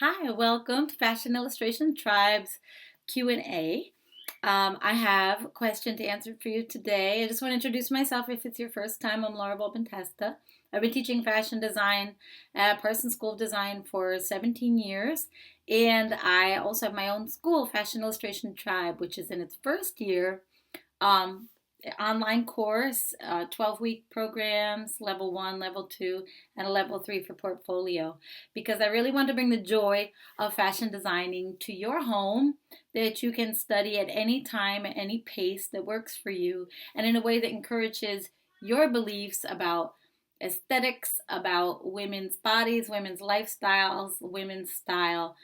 Hi, welcome to Fashion Illustration Tribe's Q&A. I have a question to answer for you today. I just want to introduce myself if it's your first time. I'm Laura Volpentesta. I've been teaching fashion design at Parsons School of Design for 17 years. And I also have my own school, Fashion Illustration Tribe, which is in its first year. Um, Online course, 12-week programs, level 1, level 2, and a level 3 for portfolio, because I really want to bring the joy of fashion designing to your home, that you can study at any time, at any pace that works for you, and in a way that encourages your beliefs about aesthetics, about women's bodies, women's lifestyles, women's style,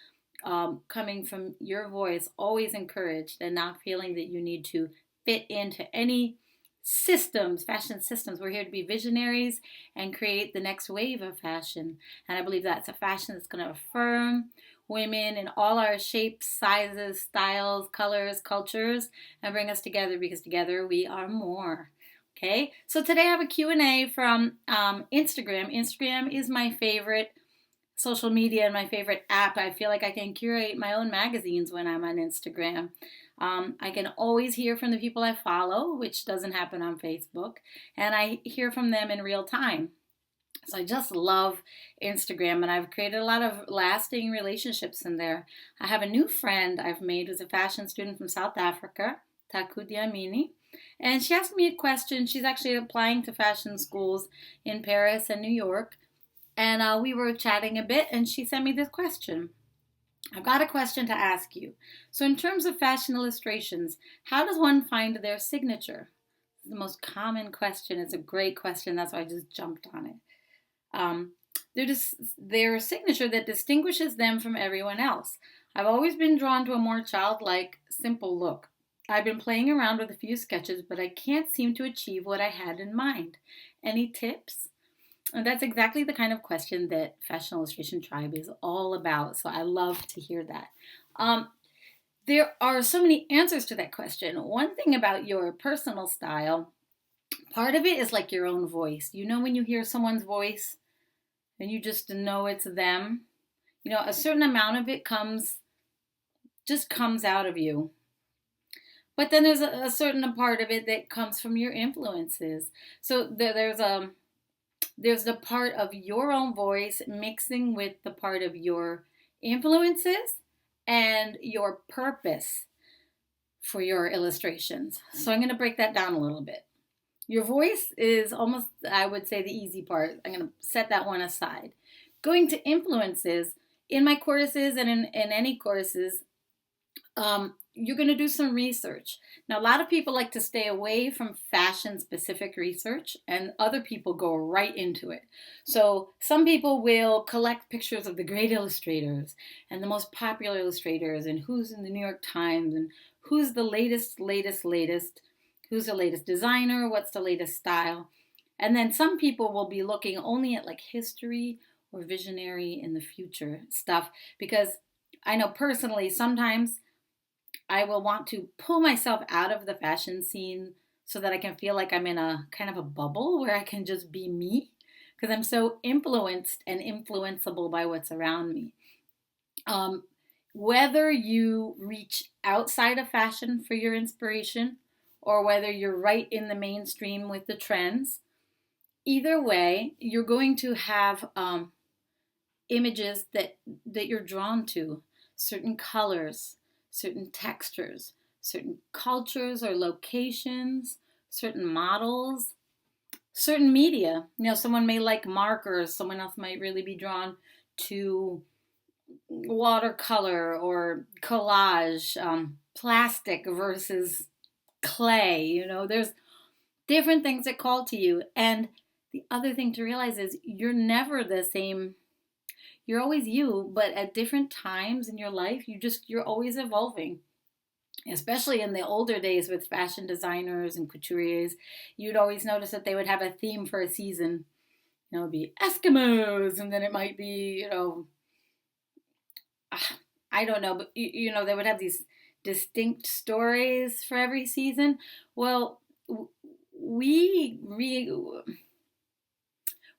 coming from your voice, always encouraged, and not feeling that you need to fit into any systems, fashion systems. We're here to be visionaries and create the next wave of fashion. And I believe that's a fashion that's going to affirm women in all our shapes, sizes, styles, colors, cultures, and bring us together, because together we are more. Okay, so today I have a Q&A from Instagram. Instagram is my favorite social media and my favorite app. I feel like I can curate my own magazines when I'm on Instagram. I can always hear from the people I follow, which doesn't happen on Facebook, and I hear from them in real time. So I just love Instagram, and I've created a lot of lasting relationships in there. I have a new friend I've made who's a fashion student from South Africa, Taku Diamini, and she asked me a question. She's actually applying to fashion schools in Paris and New York, and we were chatting a bit, and she sent me this question. I've got a question to ask you. So, in terms of fashion illustrations, how does one find their signature? It's the most common question. It's a great question. That's why I just jumped on it. Um, their signature that distinguishes them from everyone else. I've always been drawn to a more childlike, simple look. I've been playing around with a few sketches, but I can't seem to achieve what I had in mind. Any tips? And that's exactly the kind of question that Fashion Illustration Tribe is all about. So I love to hear that. Um, there are so many answers to that question. One thing about your personal style, part of it is like your own voice. You know, when you hear someone's voice and you just know it's them, a certain amount of it just comes out of you. But then there's a certain part of it that comes from your influences. So there's the part of your own voice mixing with the part of your influences and your purpose for your illustrations. So I'm going to break that down a little bit. Your voice is almost, I would say, the easy part. I'm going to set that one aside. Going to influences, in my courses and in any courses, you're going to do some research. Now, a lot of people like to stay away from fashion-specific research, and other people go right into it. So some people will collect pictures of the great illustrators and the most popular illustrators and who's in the New York Times and who's the latest, who's the latest designer, what's the latest style. And then some people will be looking only at like history or visionary in the future stuff, because I know personally sometimes I will want to pull myself out of the fashion scene so that I can feel like I'm in a kind of a bubble where I can just be me, because I'm so influenced and influenceable by what's around me. Um, Whether you reach outside of fashion for your inspiration or whether you're right in the mainstream with the trends, either way, you're going to have images that you're drawn to, certain colors, certain textures, certain cultures or locations, certain models, certain media. Someone may like markers, someone else might really be drawn to watercolor or collage, plastic versus clay. There's different things that call to you. And the other thing to realize is you're never the same. You're always you, but at different times in your life, you're always evolving. Especially in the older days with fashion designers and couturiers, you'd always notice that they would have a theme for a season. It would be Eskimos, and then it might be, I don't know, but they would have these distinct stories for every season. Well, we're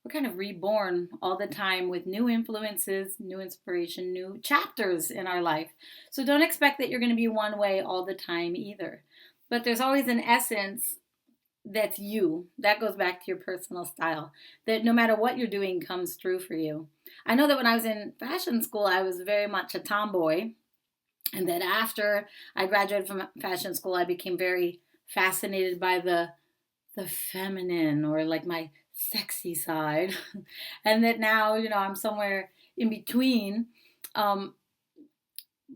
we're kind of reborn all the time with new influences, new inspiration, new chapters in our life. So don't expect that you're going to be one way all the time either. But there's always an essence that's you. That goes back to your personal style. That no matter what you're doing comes through for you. I know that when I was in fashion school, I was very much a tomboy. And then after I graduated from fashion school, I became very fascinated by the feminine, or like my sexy side. And that now, I'm somewhere in between. Um,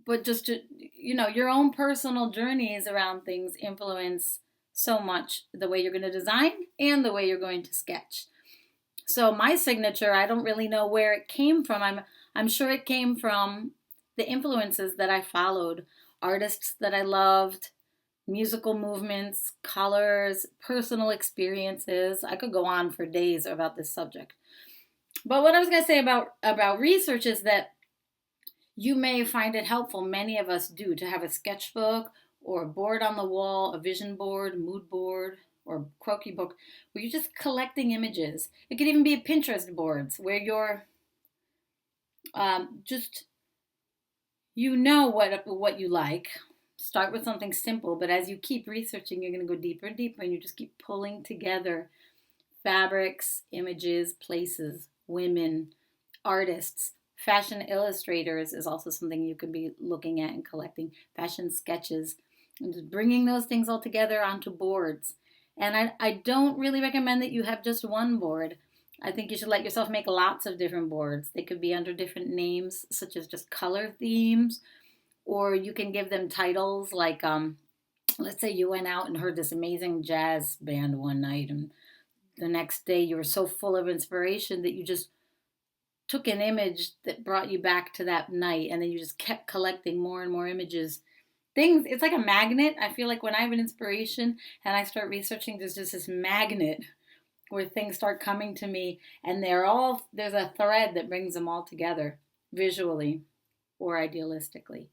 but just to, your own personal journeys around things influence so much the way you're going to design and the way you're going to sketch. So my signature, I don't really know where it came from. I'm sure it came from the influences that I followed, artists that I loved, musical movements, colors, personal experiences. I could go on for days about this subject. But what I was going to say about research is that you may find it helpful, many of us do, to have a sketchbook or a board on the wall, a vision board, mood board, or croquis book where you're just collecting images. It could even be Pinterest boards where you're just, what you like. Start with something simple, but as you keep researching, you're going to go deeper and deeper, and you just keep pulling together fabrics, images, places, women, artists. Fashion illustrators is also something you could be looking at and collecting. Fashion sketches, and just bringing those things all together onto boards. And I don't really recommend that you have just one board. I think you should let yourself make lots of different boards. They could be under different names, such as just color themes, or you can give them titles like, let's say you went out and heard this amazing jazz band one night, and the next day you were so full of inspiration that you just took an image that brought you back to that night, and then you just kept collecting more and more images. It's like a magnet. I feel like when I have an inspiration and I start researching, there's just this magnet where things start coming to me, and there's a thread that brings them all together visually or idealistically.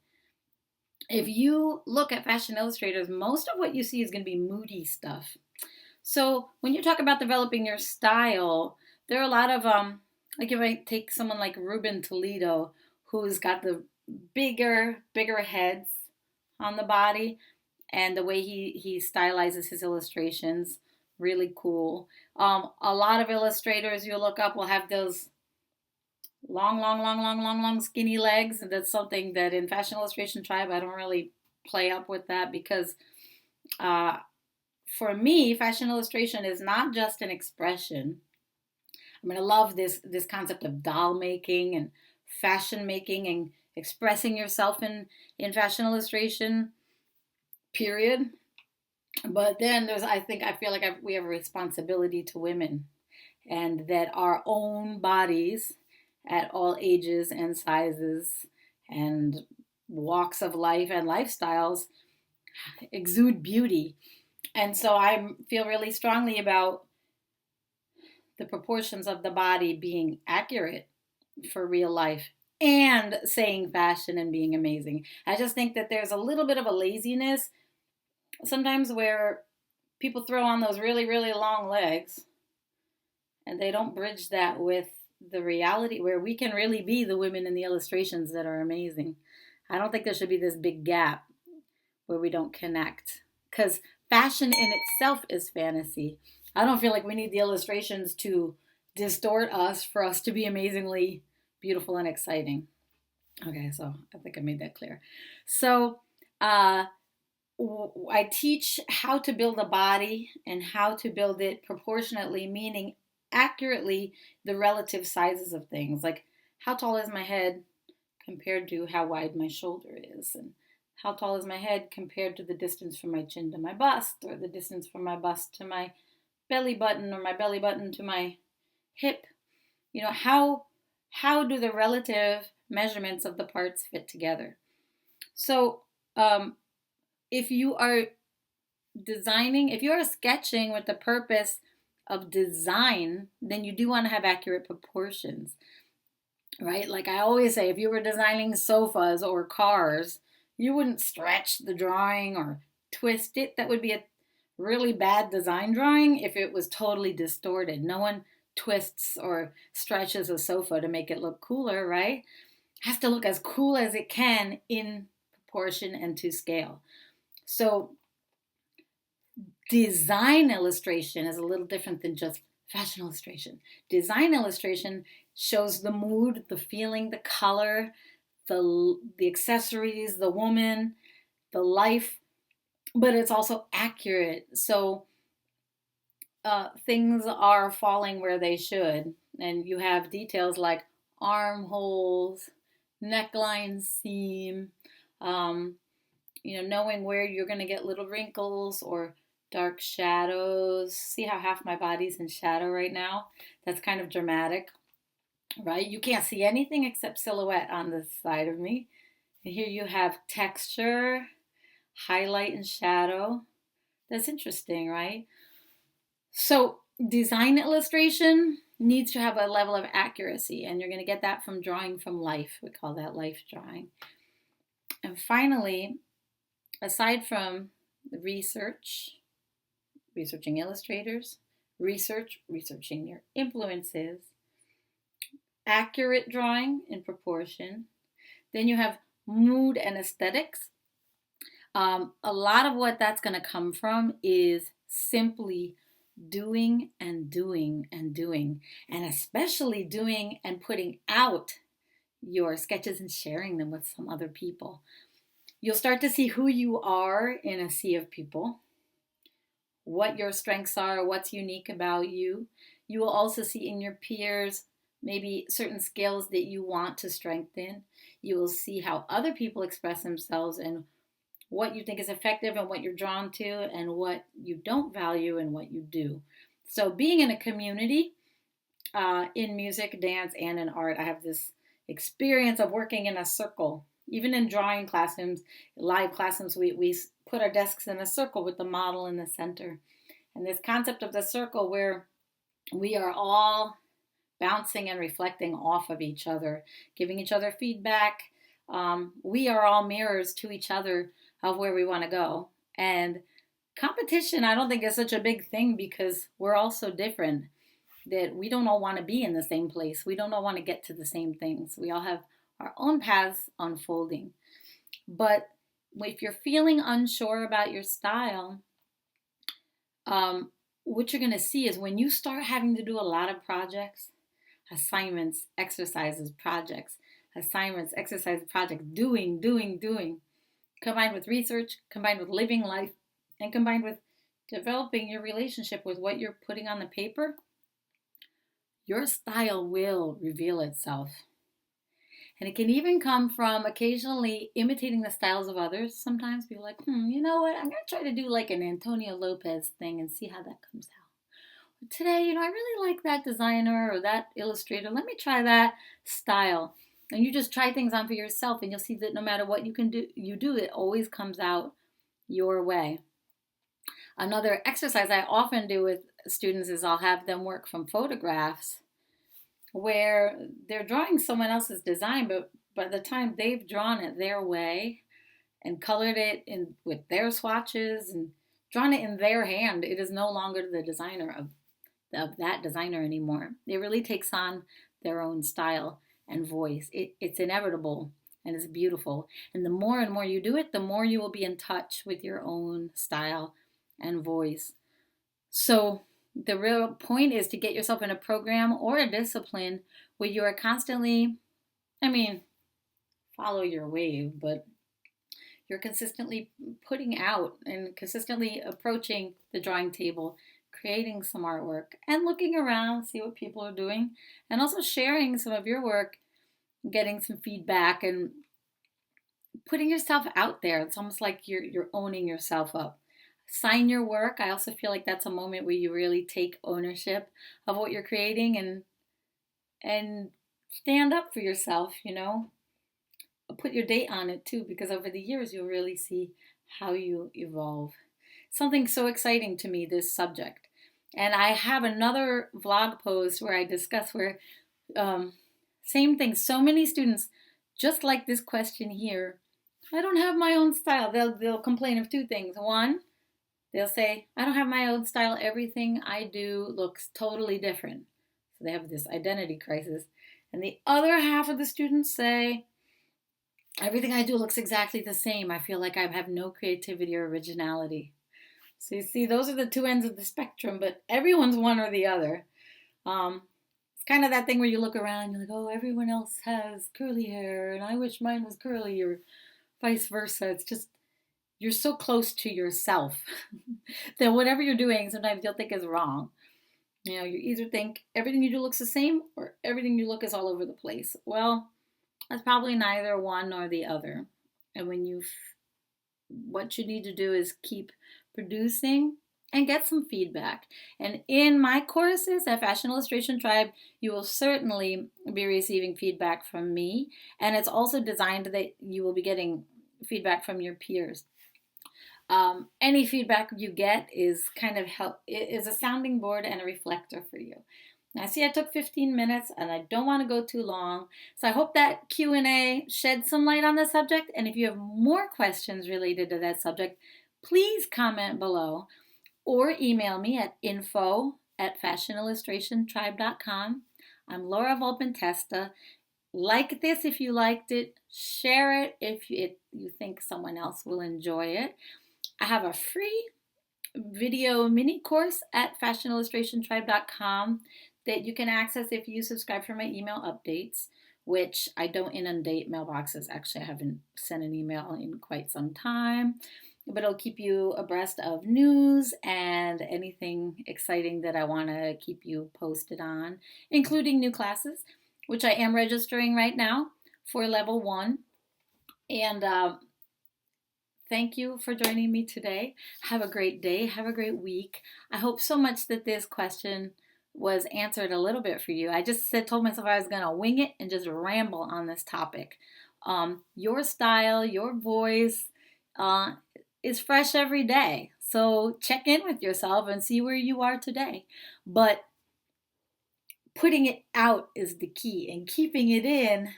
If you look at fashion illustrators, most of what you see is going to be moody stuff. So when you talk about developing your style, there are a lot of, like if I take someone like Ruben Toledo, who's got the bigger heads on the body, and the way he stylizes his illustrations, really cool. A lot of illustrators you look up will have those long, skinny legs. And that's something that in Fashion Illustration Tribe, I don't really play up with that because for me, fashion illustration is not just an expression. I mean, I love this concept of doll making and fashion making and expressing yourself in fashion illustration, period. But then I feel like we have a responsibility to women, and that our own bodies at all ages and sizes and walks of life and lifestyles exude beauty. And so I feel really strongly about the proportions of the body being accurate for real life and saying fashion and being amazing. I just think that there's a little bit of a laziness sometimes where people throw on those really, really long legs and they don't bridge that with the reality where we can really be the women in the illustrations that are amazing. I don't think there should be this big gap where we don't connect, because fashion in itself is fantasy. I don't feel like we need the illustrations to distort us for us to be amazingly beautiful and exciting. Okay, so I think I made that clear. So I teach how to build a body and how to build it proportionately, meaning accurately the relative sizes of things. Like, how tall is my head compared to how wide my shoulder is? And how tall is my head compared to the distance from my chin to my bust, or the distance from my bust to my belly button, or my belly button to my hip? How do the relative measurements of the parts fit together? So if you are sketching with the purpose of design, then you do want to have accurate proportions, right? Like I always say, if you were designing sofas or cars, you wouldn't stretch the drawing or twist it. That would be a really bad design drawing if it was totally distorted. No one twists or stretches a sofa to make it look cooler, right? It has to look as cool as it can in proportion and to scale. So design illustration is a little different than just fashion illustration. Design illustration shows the mood, the feeling, the color, the accessories, the woman, the life, but it's also accurate. So things are falling where they should, and you have details like armholes, neckline seam, um, knowing where you're going to get little wrinkles or dark shadows. See how half my body's in shadow right now? That's kind of dramatic, right? You can't see anything except silhouette on this side of me. And here you have texture, highlight and shadow. That's interesting, right? So design illustration needs to have a level of accuracy, and you're going to get that from drawing from life. We call that life drawing. And finally, aside from the researching illustrators, researching your influences, accurate drawing in proportion, then you have mood and aesthetics. A lot of what that's going to come from is simply doing and doing and doing, and especially doing and putting out your sketches and sharing them with some other people. You'll start to see who you are in a sea of people, what your strengths are, what's unique about you. You will also see in your peers maybe certain skills that you want to strengthen. You will see how other people express themselves and what you think is effective and what you're drawn to and what you don't value and what you do. So being in a community, in music, dance, and in art, I have this experience of working in a circle. Even in drawing classrooms, live classrooms, we put our desks in a circle with the model in the center. And this concept of the circle where we are all bouncing and reflecting off of each other, giving each other feedback. We are all mirrors to each other of where we want to go. And competition, I don't think is such a big thing because we're all so different that we don't all want to be in the same place. We don't all want to get to the same things. We all have our own paths unfolding. But if you're feeling unsure about your style, what you're going to see is when you start having to do a lot of projects, assignments, exercises, projects, doing, combined with research, combined with living life, and combined with developing your relationship with what you're putting on the paper, your style will reveal itself. And it can even come from occasionally imitating the styles of others. Sometimes be like, you know what? I'm going to try to do like an Antonio Lopez thing and see how that comes out. Today, I really like that designer or that illustrator. Let me try that style. And you just try things on for yourself, and you'll see that no matter what you do, it always comes out your way. Another exercise I often do with students is I'll have them work from photographs where they're drawing someone else's design, but by the time they've drawn it their way and colored it in with their swatches and drawn it in their hand, it is no longer the designer of that designer anymore. It really takes on their own style and voice. It's inevitable and it's beautiful. And the more and more you do it, the more you will be in touch with your own style and voice. So the real point is to get yourself in a program or a discipline where you are constantly, follow your wave, but you're consistently putting out and consistently approaching the drawing table, creating some artwork and looking around, see what people are doing, and also sharing some of your work, getting some feedback and putting yourself out there. It's almost like you're owning yourself up. Sign your work. I also feel like that's a moment where you really take ownership of what you're creating and stand up for yourself, Put your date on it too, because over the years you'll really see how you evolve. Something so exciting to me, this subject. And I have another vlog post where I discuss where same thing. So many students, just like this question here, I don't have my own style. They'll complain of two things. One, they'll say, I don't have my own style. Everything I do looks totally different. So they have this identity crisis. And the other half of the students say, everything I do looks exactly the same. I feel like I have no creativity or originality. So you see, those are the two ends of the spectrum, but everyone's one or the other. It's kind of that thing where you look around and you're like, oh, everyone else has curly hair and I wish mine was curly, or vice versa. It's just, you're so close to yourself that whatever you're doing, sometimes you'll think is wrong. You know, you either think everything you do looks the same or everything you look is all over the place. Well, that's probably neither one nor the other. And what you need to do is keep producing and get some feedback. And in my courses at Fashion Illustration Tribe, you will certainly be receiving feedback from me. And it's also designed that you will be getting feedback from your peers. Any feedback you get is is a sounding board and a reflector for you. Now, see, I took 15 minutes and I don't want to go too long. So I hope that Q&A shed some light on the subject. And if you have more questions related to that subject, please comment below or email me at info@fashionillustrationtribe.com. I'm Laura Volpin-Testa. Like this if you liked it. Share it if you think someone else will enjoy it. I have a free video mini course at fashionillustrationtribe.com that you can access if you subscribe for my email updates, which I don't inundate mailboxes. Actually, I haven't sent an email in quite some time, but it'll keep you abreast of news and anything exciting that I want to keep you posted on, including new classes, which I am registering right now for level 1. And thank you for joining me today. Have a great day. Have a great week. I hope so much that this question was answered a little bit for you. I just told myself I was going to wing it and just ramble on this topic. Your style, your voice is fresh every day. So check in with yourself and see where you are today. But putting it out is the key, and keeping it in,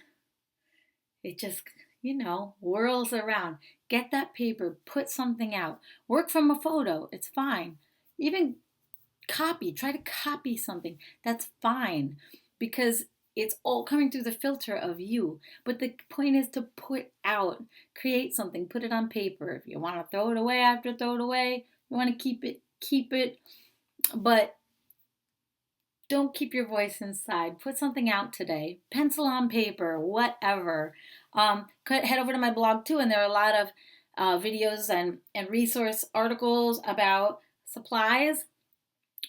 it just, whirls around. Get that paper, put something out. Work from a photo, it's fine. Even try to copy something, that's fine, because it's all coming through the filter of you. But the point is to put out, create something, put it on paper. If you want to throw it away after throw it away, you want to keep it, but don't keep your voice inside. Put something out today. Pencil on paper, whatever. Head over to my blog too, and there are a lot of videos and resource articles about supplies,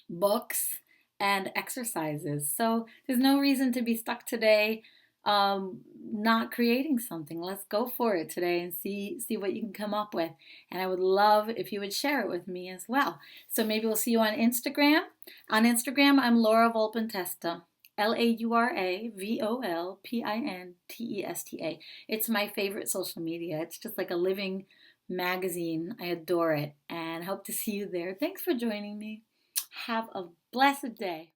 books, and exercises. So there's no reason to be stuck today not creating something. Let's go for it today and see what you can come up with. And I would love if you would share it with me as well. So maybe we'll see you on Instagram. On Instagram, I'm Laura Volpin-Testa. LauraVolpintesta. It's my favorite social media. It's just like a living magazine. I adore it and hope to see you there. Thanks for joining me. Have a blessed day.